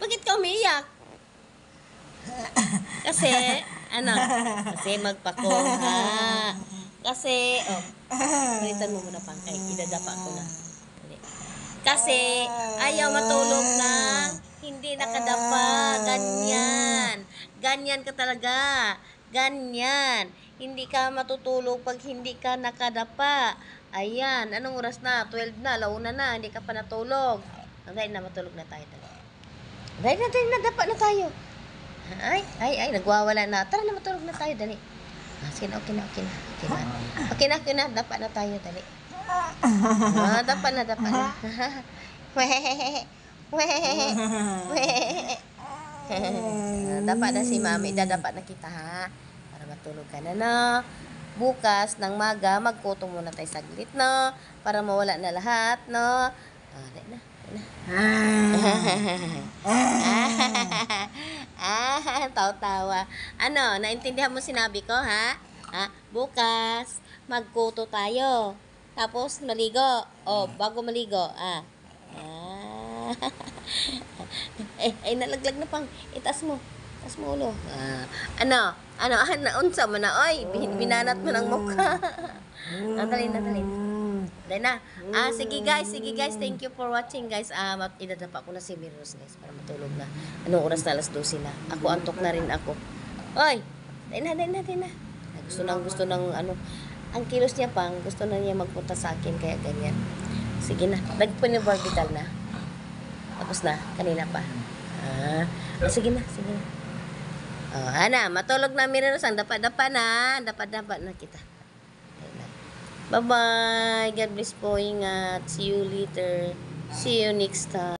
Bakit ka umiiyak? Kasi, ano? Kasi magpakuha. Kasi, palitan mo muna pangkay. Idadapa ko na. Kasi, ayaw matulog na hindi nakadapa. Ganyan. Ganyan ka talaga. Ganyan. Hindi ka matutulog pag hindi ka nakadapa. Ayan. Anong oras na? 12 na. Launa na. Hindi ka pa natulog. Dahil na matulog na tayo. Dahil na. Dapa na tayo. Ay. Nagwawala na. Tara na, matulog na tayo. Dali. Sige na, okay na. Dapa na tayo. Dali. Dapa na. Dapa na si mami. Dadapa na kita, ha? Para matulog ka na, no? Bukas ng maga, magkuto muna tayo saglit, no? Para mawala na lahat, no? Dali na. Tawa-tawa. Ano, naintindihan mo sinabi ko, ha? Bukas, magkuto tayo. Tapos, maligo. Bago maligo, nalaglag na pang. Itaas mo. Taas mo ulo. Unsa mo na, oy. Binanat mo ng mukha. Dali na. Sige guys. Thank you for watching, guys. Idadapa ko na si Mirrors, guys, para matulog na. Anong oras na? Alas 12 na. Ako, antok na rin ako. Oy! Dali na. Gusto ng ang kilos niya pang, gusto na niya magpunta sa akin, kaya ganyan. Sige na. Nagpunibarbital na. Tapos na. Kanina pa. Sige na. Matulog na, Mirrors. Ang dapa-dapa na. Dapa-dapa na kita. Bye-bye. God bless po. Ingat. See you later. See you next time.